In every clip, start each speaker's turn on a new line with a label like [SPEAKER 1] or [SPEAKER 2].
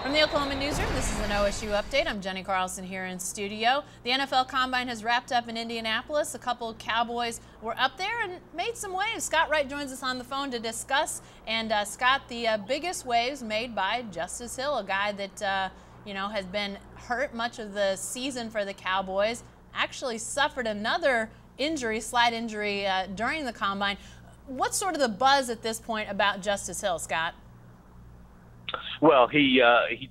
[SPEAKER 1] From the Oklahoma Newsroom, this is an OSU update. I'm Jenny Carlson here in studio. The NFL Combine has wrapped up in Indianapolis. A couple of Cowboys were up there and made some waves. Scott Wright joins us on the phone to discuss. And Scott, the biggest waves made by Justice Hill, a guy that has been hurt much of the season for the Cowboys. Actually suffered another injury, slight injury during the Combine. What's sort of the buzz at this point about Justice Hill, Scott?
[SPEAKER 2] Well, he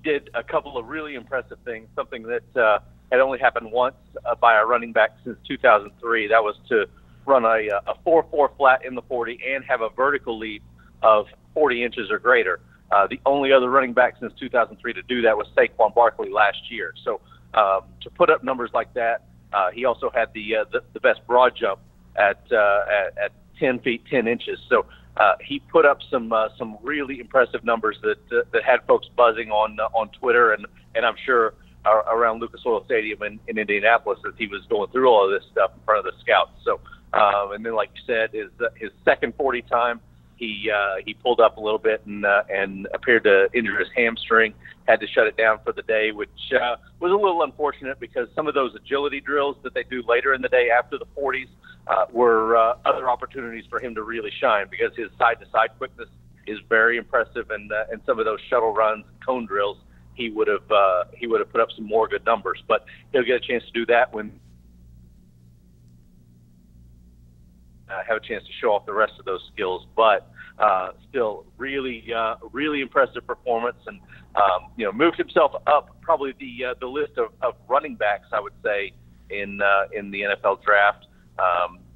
[SPEAKER 2] did a couple of really impressive things, something that had only happened once by a running back since 2003. That was to run a 4.4 flat in the 40 and have a vertical leap of 40 inches or greater. The only other running back since 2003 to do that was Saquon Barkley last year. So to put up numbers like that, he also had the best broad jump at 10 feet 10 inches. So he put up some really impressive numbers that had folks buzzing on Twitter and I'm sure around Lucas Oil Stadium in Indianapolis as he was going through all of this stuff in front of the scouts. So and then, like you said, his second 40 time, he pulled up a little bit and appeared to injure his hamstring. Had to shut it down for the day, which was a little unfortunate because some of those agility drills that they do later in the day after the 40s were other opportunities for him to really shine because his side-to-side quickness is very impressive, and some of those shuttle runs, cone drills, he would have put up some more good numbers. But he'll get a chance to do that when have a chance to show off the rest of those skills. But still, really impressive performance, and moved himself up probably the list of running backs, I would say, in the NFL draft.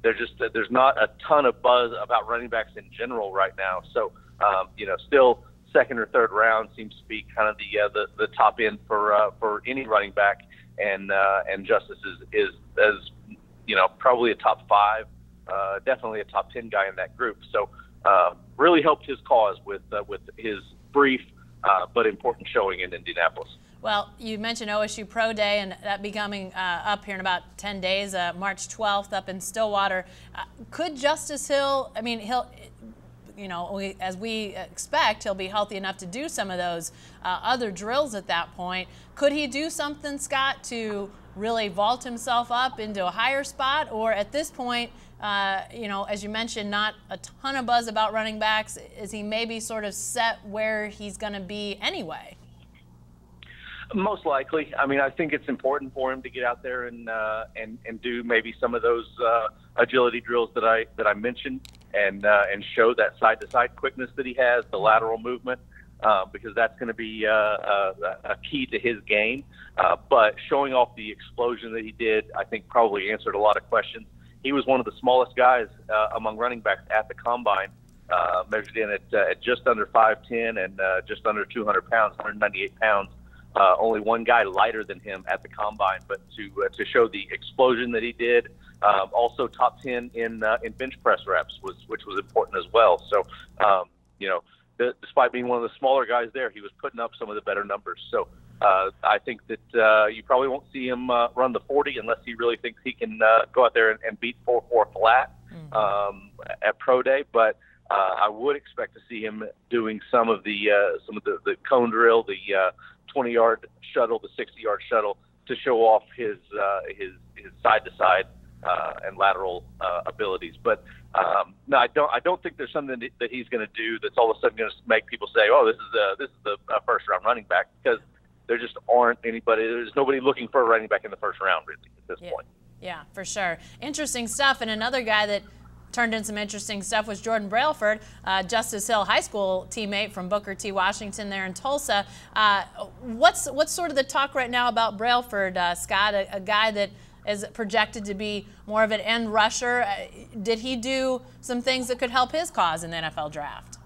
[SPEAKER 2] There's not a ton of buzz about running backs in general right now. So still second or third round seems to be kind of the top end for any running back, and Justice is probably a top 5. Definitely a top 10 guy in that group. So really helped his cause with his brief but important showing in Indianapolis.
[SPEAKER 1] Well, you mentioned OSU Pro Day, and that be coming up here in about 10 days, March 12th up in Stillwater. Could Justice Hill, as we expect, he'll be healthy enough to do some of those other drills at that point. Could he do something, Scott, to really vault himself up into a higher spot? Or at this point, as you mentioned, not a ton of buzz about running backs. Is he maybe sort of set where he's going to be anyway?
[SPEAKER 2] Most likely. I mean, I think it's important for him to get out there and do maybe some of those agility drills that I mentioned, and show that side-to-side quickness that he has, the lateral movement, because that's going to be a key to his game. But showing off the explosion that he did, I think probably answered a lot of questions. He was one of the smallest guys among running backs at the Combine, measured in at just under 5'10" and just under 200 pounds, 198 pounds. Only one guy lighter than him at the Combine, but to show the explosion that he did, also top 10 in bench press reps, which was important as well. So, despite being one of the smaller guys there, he was putting up some of the better numbers. So I think that you probably won't see him run the 40 unless he really thinks he can go out there and beat 4.4 flat at Pro Day. But I would expect to see him doing some of the cone drill, the 20-yard shuttle, the 60-yard shuttle, to show off his side-to-side and lateral abilities. But no, I don't think there's something that he's going to do that's all of a sudden going to make people say, "Oh, this is the first-round running back," because there just aren't anybody. There's nobody looking for a running back in the first round really at this point.
[SPEAKER 1] Yeah, for sure. Interesting stuff. And another guy that turned in some interesting stuff was Jordan Brailford, Justice Hill High School teammate from Booker T. Washington there in Tulsa. What's sort of the talk right now about Brailford, Scott, a guy that is projected to be more of an end rusher? Did he do some things that could help his cause in the NFL draft?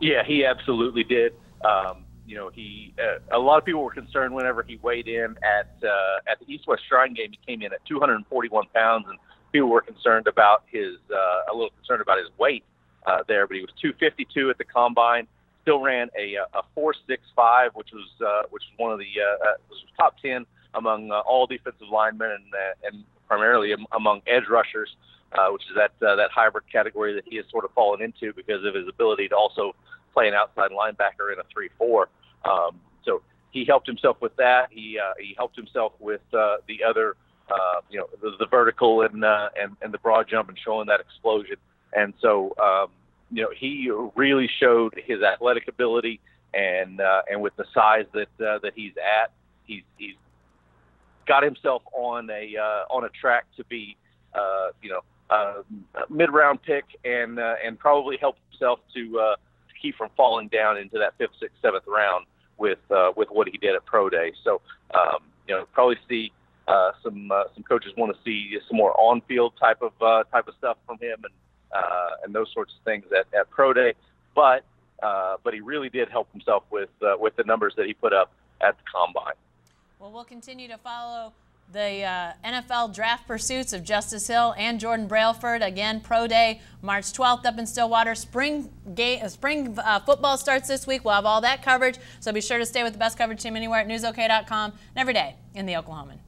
[SPEAKER 1] Yeah,
[SPEAKER 2] he absolutely did. A lot of people were concerned whenever he weighed in at the East-West Shrine game. He came in at 241 pounds, and people were concerned about a little concerned about his weight there. But he was 252 at the Combine. Still ran a 4.65, which was one of the was top 10 among all defensive linemen and primarily among edge rushers, which is that hybrid category that he has sort of fallen into because of his ability to also play an outside linebacker in a 3-4. So he helped himself with that. He helped himself with the other, the vertical and the broad jump and showing that explosion. And so, he really showed his athletic ability, and with the size that he's at, he's got himself on a track to be, a mid-round pick, and probably help himself to keep from falling down into that 5th, 6th, 7th round with what he did at Pro Day. So, probably see some coaches want to see some more on-field type of stuff from him, and those sorts of things at Pro Day. But he really did help himself with the numbers that he put up at the Combine.
[SPEAKER 1] Well, we'll continue to follow the NFL draft pursuits of Justice Hill and Jordan Brailford. Again, Pro Day, March 12th up in Stillwater. Spring football starts this week. We'll have all that coverage, so be sure to stay with the best coverage team anywhere at newsok.com and every day in the Oklahoman.